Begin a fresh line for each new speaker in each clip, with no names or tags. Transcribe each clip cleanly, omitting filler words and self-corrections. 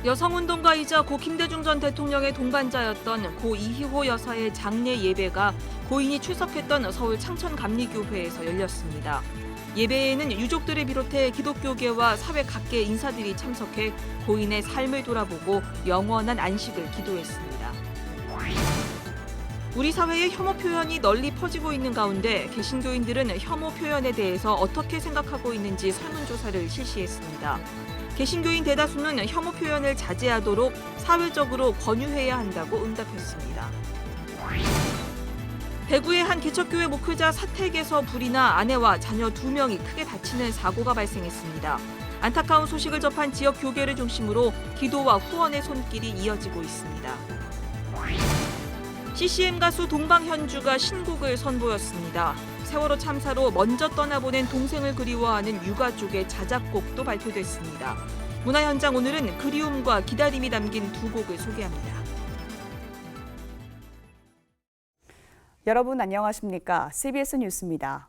여성운동가이자 고 김대중 전 대통령의 동반자였던 고 이희호 여사의 장례 예배가 고인이 출석했던 서울 창천감리교회에서 열렸습니다. 예배에는 유족들을 비롯해 기독교계와 사회 각계 인사들이 참석해 고인의 삶을 돌아보고 영원한 안식을 기도했습니다. 우리 사회의 혐오 표현이 널리 퍼지고 있는 가운데 개신교인들은 혐오 표현에 대해서 어떻게 생각하고 있는지 설문조사를 실시했습니다. 개신교인 대다수는 혐오 표현을 자제하도록 사회적으로 권유해야 한다고 응답했습니다. 대구의 한 개척교회 목회자 사택에서 불이 나 아내와 자녀 2명이 크게 다치는 사고가 발생했습니다. 안타까운 소식을 접한 지역 교계를 중심으로 기도와 후원의 손길이 이어지고 있습니다. CCM 가수 동방현주가 신곡을 선보였습니다. 세월호 참사로 먼저 떠나보낸 동생을 그리워하는 유가 쪽의 자작곡도 발표됐습니다. 문화현장 오늘은 그리움과 기다림이 담긴 2곡을 소개합니다.
여러분 안녕하십니까? CBS 뉴스입니다.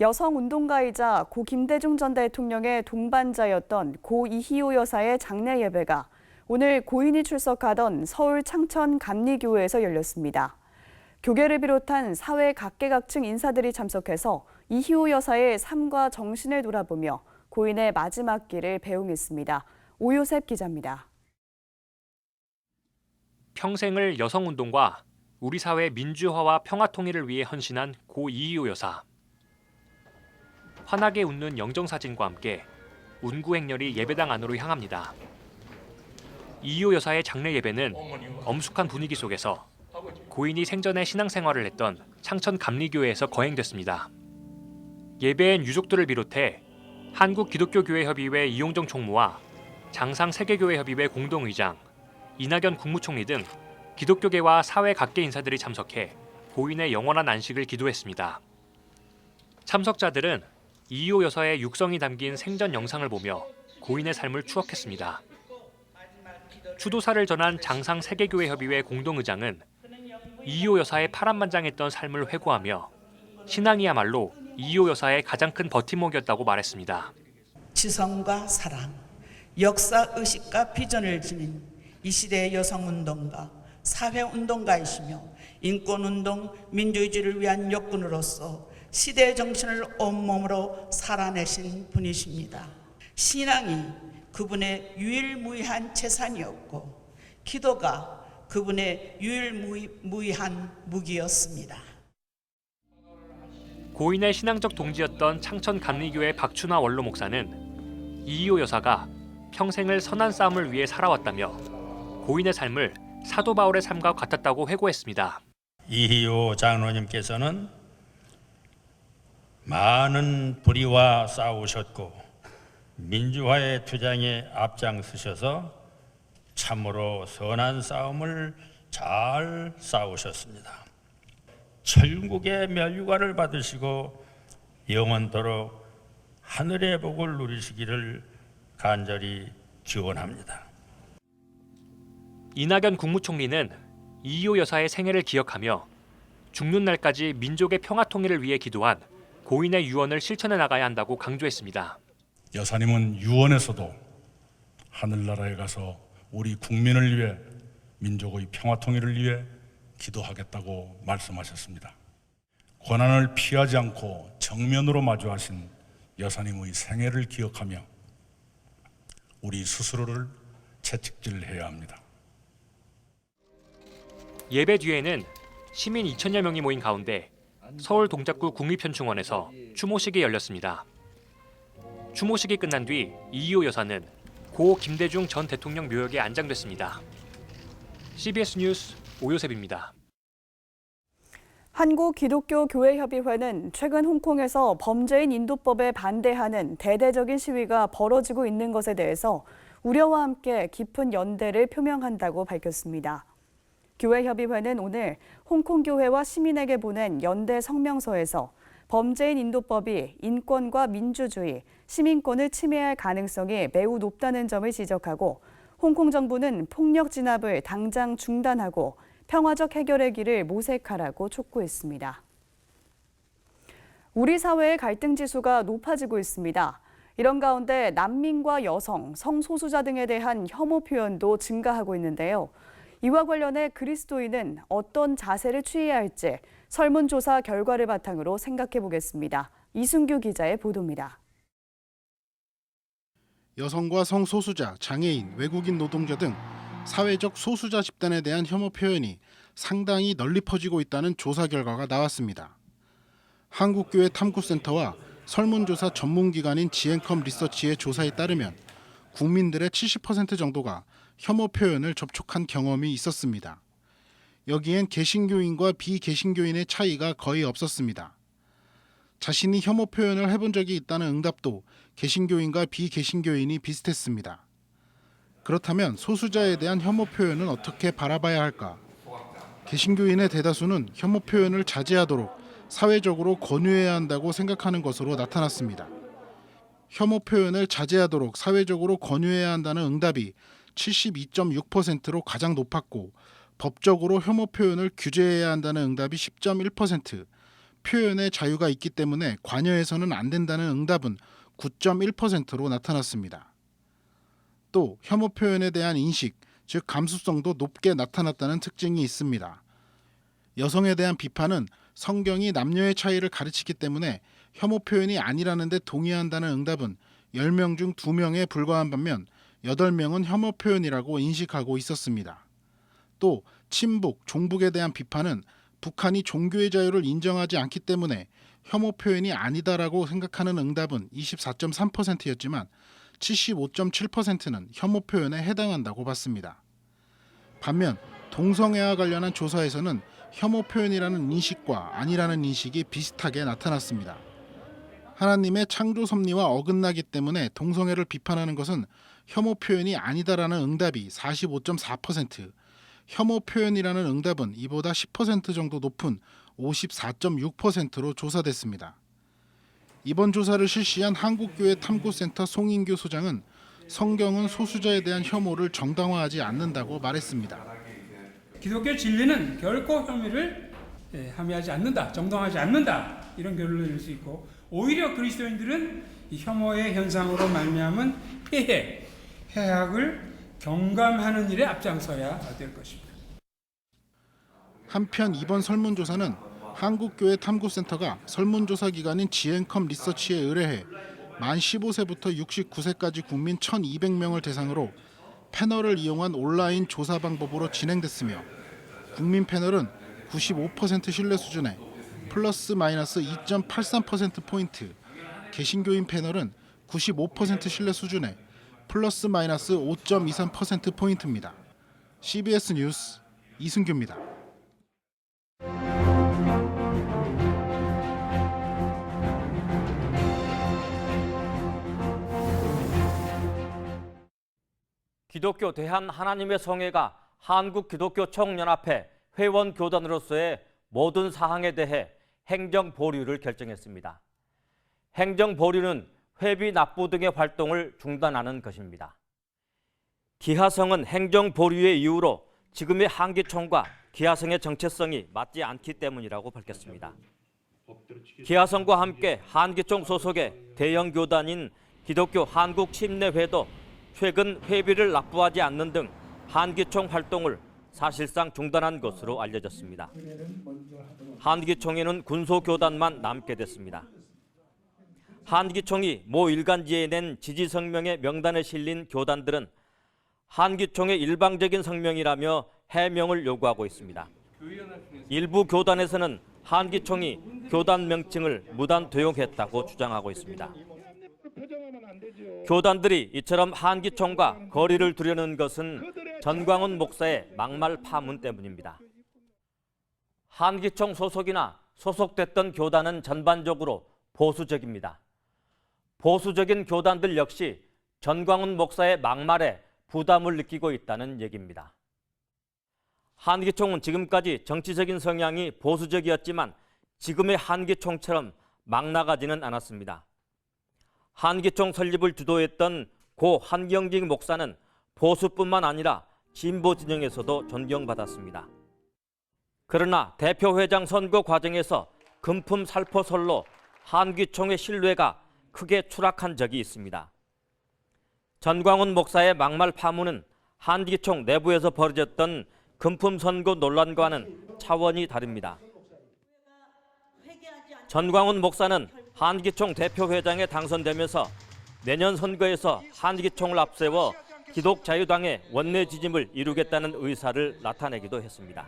여성운동가이자 고 김대중 전 대통령의 동반자였던 고 이희호 여사의 장례 예배가 오늘 고인이 출석하던 서울 창천 감리교회에서 열렸습니다. 교계를 비롯한 사회 각계각층 인사들이 참석해서 이희호 여사의 삶과 정신을 돌아보며 고인의 마지막 길을 배웅했습니다. 오요셉 기자입니다.
평생을 여성운동과 우리 사회 민주화와 평화통일을 위해 헌신한 고 이희호 여사. 환하게 웃는 영정사진과 함께 운구행렬이 예배당 안으로 향합니다. 이희호 여사의 장례 예배는 엄숙한 분위기 속에서 고인이 생전에 신앙생활을 했던 창천 감리교회에서 거행됐습니다. 예배엔 유족들을 비롯해 한국기독교교회협의회 이용정 총무와 장상세계교회협의회 공동의장, 이낙연 국무총리 등 기독교계와 사회 각계 인사들이 참석해 고인의 영원한 안식을 기도했습니다. 참석자들은 이희호 여사의 육성이 담긴 생전 영상을 보며 고인의 삶을 추억했습니다. 추도사를 전한 장상세계교회협의회 공동의장은 이희호 여사의 파란만장했던 삶을 회고하며 신앙이야말로 이희호 여사의 가장 큰 버팀목이었다고 말했습니다.
지성과 사랑, 역사의식과 비전을 지닌 이 시대의 여성운동가, 사회운동가이시며 인권운동, 민주주의를 위한 역군으로서 시대의 정신을 온몸으로 살아내신 분이십니다. 신앙이 그분의 유일무이한 재산이었고 기도가 그분의 유일무이한 무기였습니다.
고인의 신앙적 동지였던 창천 감리교회 박춘화 원로 목사는 이희호 여사가 평생을 선한 싸움을 위해 살아왔다며 고인의 삶을 사도 바울의 삶과 같았다고 회고했습니다.
이희호 장로님께서는 많은 불의와 싸우셨고 민주화의 투쟁에 앞장서셔서 참으로 선한 싸움을 잘 싸우셨습니다. 천국의 면류관을 받으시고 영원토록 하늘의 복을 누리시기를 간절히 기원합니다.
이낙연 국무총리는 이희호 여사의 생애를 기억하며 죽는 날까지 민족의 평화통일을 위해 기도한 고인의 유언을 실천해 나가야 한다고 강조했습니다.
여사님은 유언에서도 하늘나라에 가서 우리 국민을 위해 민족의 평화통일을 위해 기도하겠다고 말씀하셨습니다. 고난을 피하지 않고 정면으로 마주하신 여사님의 생애를 기억하며 우리 스스로를 채찍질해야 합니다.
예배 뒤에는 시민 2천여 명이 모인 가운데 서울 동작구 국립현충원에서 추모식이 열렸습니다. 추모식이 끝난 뒤 이희호 여사는 고 김대중 전 대통령 묘역에 안장됐습니다. CBS 뉴스 오요셉입니다.
한국기독교교회협의회는 최근 홍콩에서 범죄인 인도법에 반대하는 대대적인 시위가 벌어지고 있는 것에 대해서 우려와 함께 깊은 연대를 표명한다고 밝혔습니다. 교회협의회는 오늘 홍콩교회와 시민에게 보낸 연대 성명서에서 범죄인 인도법이 인권과 민주주의, 시민권을 침해할 가능성이 매우 높다는 점을 지적하고 홍콩 정부는 폭력 진압을 당장 중단하고 평화적 해결의 길을 모색하라고 촉구했습니다. 우리 사회의 갈등 지수가 높아지고 있습니다. 이런 가운데 난민과 여성, 성소수자 등에 대한 혐오 표현도 증가하고 있는데요. 이와 관련해 그리스도인은 어떤 자세를 취해야 할지 설문조사 결과를 바탕으로 생각해 보겠습니다. 이순규 기자의 보도입니다.
여성과 성소수자, 장애인, 외국인 노동자 등 사회적 소수자 집단에 대한 혐오 표현이 상당히 널리 퍼지고 있다는 조사 결과가 나왔습니다. 한국교회 탐구센터와 설문조사 전문기관인 지앤컴 리서치의 조사에 따르면 국민들의 70% 정도가 혐오 표현을 접촉한 경험이 있었습니다. 여기엔 개신교인과 비개신교인의 차이가 거의 없었습니다. 자신이 혐오 표현을 해본 적이 있다는 응답도 개신교인과 비개신교인이 비슷했습니다. 그렇다면 소수자에 대한 혐오 표현은 어떻게 바라봐야 할까? 개신교인의 대다수는 혐오 표현을 자제하도록 사회적으로 권유해야 한다고 생각하는 것으로 나타났습니다. 혐오 표현을 자제하도록 사회적으로 권유해야 한다는 응답이 72.6%로 가장 높았고 법적으로 혐오 표현을 규제해야 한다는 응답이 10.1%, 표현의 자유가 있기 때문에 관여해서는 안 된다는 응답은 9.1%로 나타났습니다. 또 혐오 표현에 대한 인식, 즉 감수성도 높게 나타났다는 특징이 있습니다. 여성에 대한 비판은 성경이 남녀의 차이를 가르치기 때문에 혐오 표현이 아니라는 데 동의한다는 응답은 10명 중 2명에 불과한 반면 8명은 혐오 표현이라고 인식하고 있었습니다. 또 친북, 종북에 대한 비판은 북한이 종교의 자유를 인정하지 않기 때문에 혐오 표현이 아니다라고 생각하는 응답은 24.3%였지만 75.7%는 혐오 표현에 해당한다고 봤습니다. 반면 동성애와 관련한 조사에서는 혐오 표현이라는 인식과 아니라는 인식이 비슷하게 나타났습니다. 하나님의 창조 섭리와 어긋나기 때문에 동성애를 비판하는 것은 혐오 표현이 아니다라는 응답이 45.4%, 혐오 표현이라는 응답은 이보다 10% 정도 높은 54.6%로 조사됐습니다. 이번 조사를 실시한 한국교회 탐구센터 송인규 소장은 성경은 소수자에 대한 혐오를 정당화하지 않는다고 말했습니다.
기독교 진리는 결코 혐오를 함의하지 않는다, 정당하지 않는다 이런 결론을 낼 수 있고 오히려 그리스도인들은 이 혐오의 현상으로 말미암은 폐해, 해악을 경감하는 일에 앞장서야 될 것입니다.
한편 이번 설문조사는 한국교회 탐구센터가 설문조사 기관인 지앤컴 리서치에 의뢰해 만 15세부터 69세까지 국민 1,200명을 대상으로 패널을 이용한 온라인 조사 방법으로 진행됐으며 국민 패널은 95% 신뢰 수준에 플러스 마이너스 2.83%포인트, 개신교인 패널은 95% 신뢰 수준에 플러스 마이너스 5.23%포인트입니다. CBS 뉴스 이순규입니다.
기독교 대한하나님의 성회가 한국기독교총연합회 회원교단으로서의 모든 사항에 대해 행정보류를 결정했습니다. 행정보류는 회비 납부 등의 활동을 중단하는 것입니다. 기하성은 행정보류의 이유로 지금의 한기총과 기하성의 정체성이 맞지 않기 때문이라고 밝혔습니다. 기하성과 함께 한기총 소속의 대형 교단인 기독교 한국침례회도 최근 회비를 납부하지 않는 등 한기총 활동을 사실상 중단한 것으로 알려졌습니다. 한기총에는 군소교단만 남게 됐습니다. 한기총이 모 일간지에 낸 지지 성명의 명단에 실린 교단들은 한기총의 일방적인 성명이라며 해명을 요구하고 있습니다. 일부 교단에서는 한기총이 교단 명칭을 무단 도용했다고 주장하고 있습니다. 교단들이 이처럼 한기총과 거리를 두려는 것은 전광훈 목사의 막말 파문 때문입니다. 한기총 소속이나 소속됐던 교단은 전반적으로 보수적입니다. 보수적인 교단들 역시 전광훈 목사의 막말에 부담을 느끼고 있다는 얘기입니다. 한기총은 지금까지 정치적인 성향이 보수적이었지만 지금의 한기총처럼 막 나가지는 않았습니다. 한기총 설립을 주도했던 고 한경직 목사는 보수뿐만 아니라 진보 진영에서도 존경받았습니다. 그러나 대표회장 선거 과정에서 금품 살포설로 한기총의 신뢰가 크게 추락한 적이 있습니다. 전광훈 목사의 막말 파문은 한기총 내부에서 벌어졌던 금품 선거 논란과는 차원이 다릅니다. 전광훈 목사는 한기총 대표회장에 당선되면서 내년 선거에서 한기총을 앞세워 기독자유당의 원내 지짐을 이루겠다는 의사를 나타내기도 했습니다.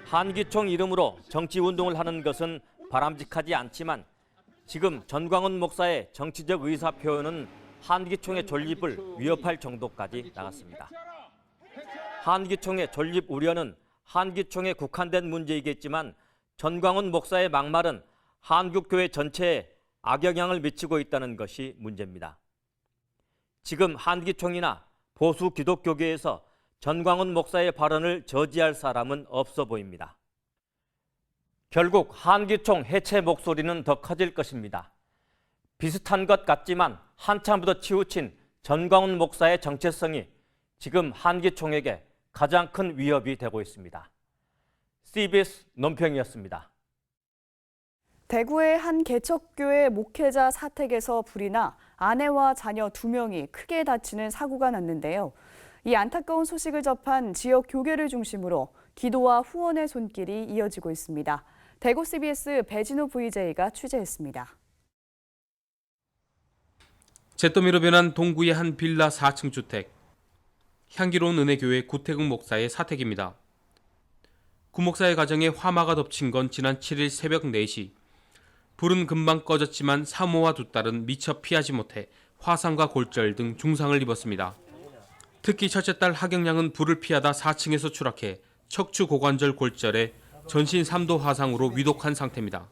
한기총 이름으로 정치운동을 하는 것은 바람직하지 않지만 지금 전광훈 목사의 정치적 의사 표현은 한기총의 존립을 위협할 정도까지 나갔습니다. 한기총의 존립 우려는 한기총에 국한된 문제이겠지만 전광훈 목사의 막말은 한국교회 전체에 악영향을 미치고 있다는 것이 문제입니다. 지금 한기총이나 보수 기독교계에서 전광훈 목사의 발언을 저지할 사람은 없어 보입니다. 결국 한기총 해체 목소리는 더 커질 것입니다. 비슷한 것 같지만 한참부터 치우친 전광훈 목사의 정체성이 지금 한기총에게 가장 큰 위협이 되고 있습니다. CBS 논평이었습니다.
대구의 한 개척교회 목회자 사택에서 불이 나 아내와 자녀 2명이 크게 다치는 사고가 났는데요. 이 안타까운 소식을 접한 지역 교계를 중심으로 기도와 후원의 손길이 이어지고 있습니다. 대구 CBS 배진호 VJ가 취재했습니다.
잿더미로 변한 동구의 한 빌라 4층 주택. 향기로운 은혜교회 구태국 목사의 사택입니다. 구 목사의 가정에 화마가 덮친 건 지난 7일 새벽 4시. 불은 금방 꺼졌지만 사모와 두 딸은 미처 피하지 못해 화상과 골절 등 중상을 입었습니다. 특히 첫째 딸 하경양은 불을 피하다 4층에서 추락해 척추 고관절 골절에 전신 3도 화상으로 위독한 상태입니다.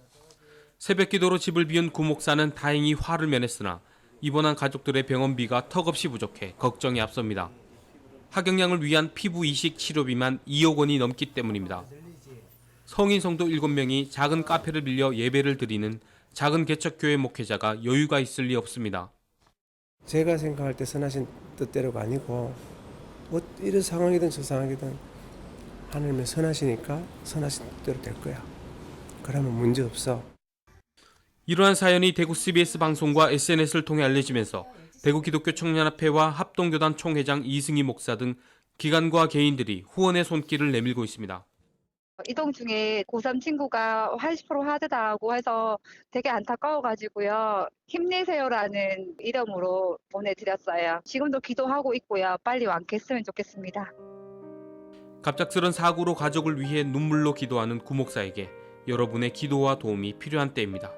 새벽 기도로 집을 비운 구 목사는 다행히 화를 면했으나 입원한 가족들의 병원비가 턱없이 부족해 걱정이 앞섭니다. 하경양을 위한 피부 이식 치료비만 2억 원이 넘기 때문입니다. 성인 성도 7명이 작은 카페를 빌려 예배를 드리는 작은 개척교회 목회자가 여유가 있을 리 없습니다.
제가 생각할 때 선하신 뜻대로가 아니고 이런 상황이든 저 상황이든 하나님은 선하시니까 선하신 뜻대로 될 거야. 그러면 문제 없어.
이러한 사연이 대구 CBS 방송과 SNS를 통해 알려지면서 대구 기독교 청년합회와 합동교단 총회장 이승희 목사 등 기관과 개인들이 후원의 손길을 내밀고 있습니다.
이동 중에 고3 친구가 80% 하드다고 해서 되게 안타까워가지고요. 힘내세요라는 이름으로 보내드렸어요. 지금도 기도하고 있고요. 빨리 완쾌했으면 좋겠습니다.
갑작스런 사고로 가족을 위해 눈물로 기도하는 구 목사에게 여러분의 기도와 도움이 필요한 때입니다.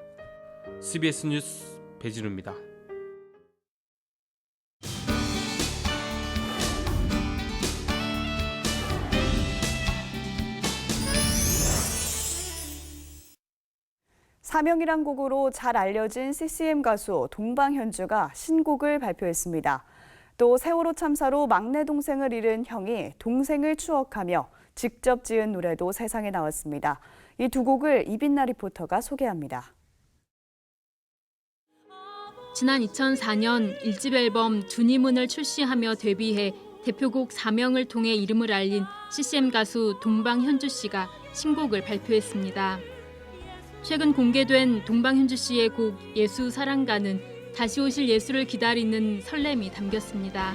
CBS 뉴스 배진우입니다.
사명이란 곡으로 잘 알려진 CCM 가수 동방현주가 신곡을 발표했습니다. 또 세월호 참사로 막내 동생을 잃은 형이 동생을 추억하며 직접 지은 노래도 세상에 나왔습니다. 이 두 곡을 이빈나 리포터가 소개합니다.
지난 2004년 1집 앨범 두니문을 출시하며 데뷔해 대표곡 사명을 통해 이름을 알린 CCM 가수 동방현주 씨가 신곡을 발표했습니다. 최근 공개된 동방현주 씨의 곡 예수 사랑가는 다시 오실 예수를 기다리는 설렘이 담겼습니다.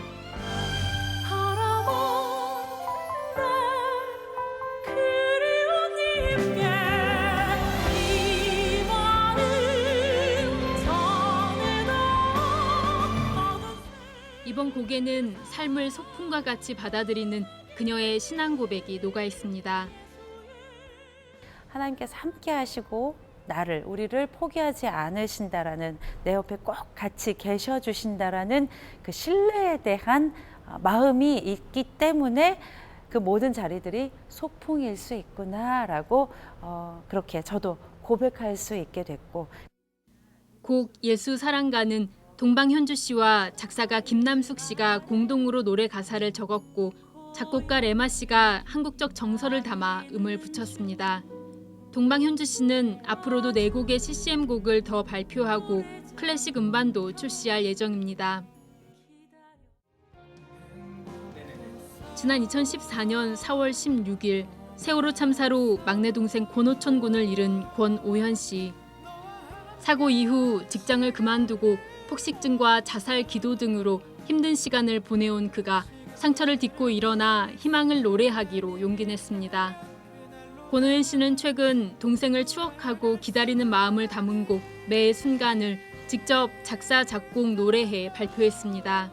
이번 곡에는 삶을 소풍과 같이 받아들이는 그녀의 신앙 고백이 녹아 있습니다.
하나님께서 함께 하시고 우리를 포기하지 않으신다라는, 내 옆에 꼭 같이 계셔 주신다라는 그 신뢰에 대한 마음이 있기 때문에 그 모든 자리들이 소풍일 수 있구나라고 그렇게 저도 고백할 수 있게 됐고.
곡 예수 사랑가는 동방현주 씨와 작사가 김남숙 씨가 공동으로 노래 가사를 적었고 작곡가 레마 씨가 한국적 정서를 담아 음을 붙였습니다. 동방현주 씨는 앞으로도 4곡의 CCM 곡을 더 발표하고 클래식 음반도 출시할 예정입니다. 지난 2014년 4월 16일 세월호 참사로 막내 동생 권오천 군을 잃은 권오현 씨. 사고 이후 직장을 그만두고 폭식증과 자살 기도 등으로 힘든 시간을 보내온 그가 상처를 딛고 일어나 희망을 노래하기로 용기 냈습니다. 권호연 씨는 최근 동생을 추억하고 기다리는 마음을 담은 곡 매의 순간을 직접 작사, 작곡, 노래해 발표했습니다.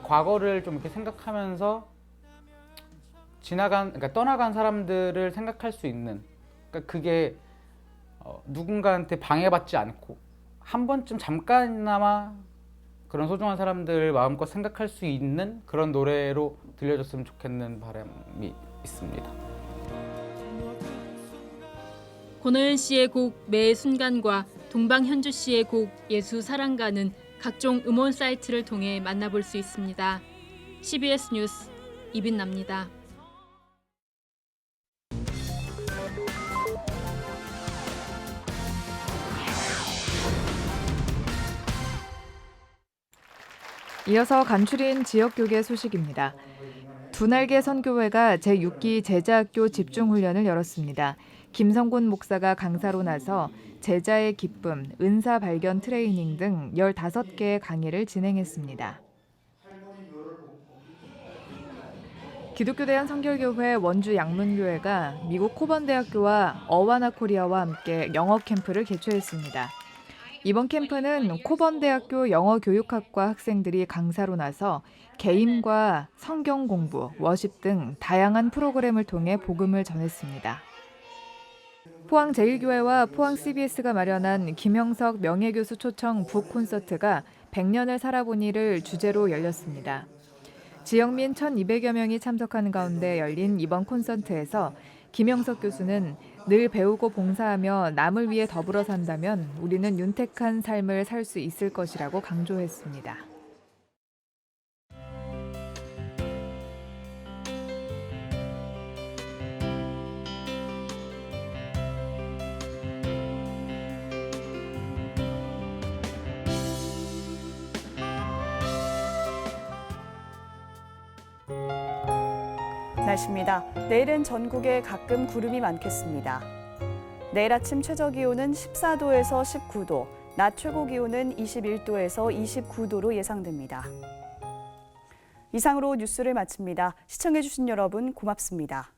과거를 좀 이렇게 생각하면서 그러니까 떠나간 사람들을 생각할 수 있는, 그러니까 그게 누군가한테 방해받지 않고 한 번쯤 잠깐이나마 그런 소중한 사람들 마음껏 생각할 수 있는 그런 노래로 들려줬으면 좋겠는 바람이 있습니다.
권호연 씨의 곡 매의 순간과 동방현주 씨의 곡 예수 사랑가는 각종 음원 사이트를 통해 만나볼 수 있습니다. CBS 뉴스 이빈나입니다.
이어서 간추린 지역교계 소식입니다. 두날개 선교회가 제6기 제자학교 집중훈련을 열었습니다. 김성곤 목사가 강사로 나서 제자의 기쁨, 은사 발견 트레이닝 등 15개의 강의를 진행했습니다. 기독교대한 성결교회 원주 양문교회가 미국 코번대학교와 어와나 코리아와 함께 영어 캠프를 개최했습니다. 이번 캠프는 코번대학교 영어교육학과 학생들이 강사로 나서 개임과 성경 공부, 워십 등 다양한 프로그램을 통해 복음을 전했습니다. 포항제일교회와 포항 CBS가 마련한 김영석 명예교수 초청 북 콘서트가 100년을 살아보니를 주제로 열렸습니다. 지역민 1,200여 명이 참석하는 가운데 열린 이번 콘서트에서 김영석 교수는 늘 배우고 봉사하며 남을 위해 더불어 산다면 우리는 윤택한 삶을 살 수 있을 것이라고 강조했습니다.
날씨입니다. 내일은 전국에 가끔 구름이 많겠습니다. 내일 아침 최저기온은 14도에서 19도, 낮 최고기온은 21도에서 29도로 예상됩니다. 이상으로 뉴스를 마칩니다. 시청해주신 여러분 고맙습니다.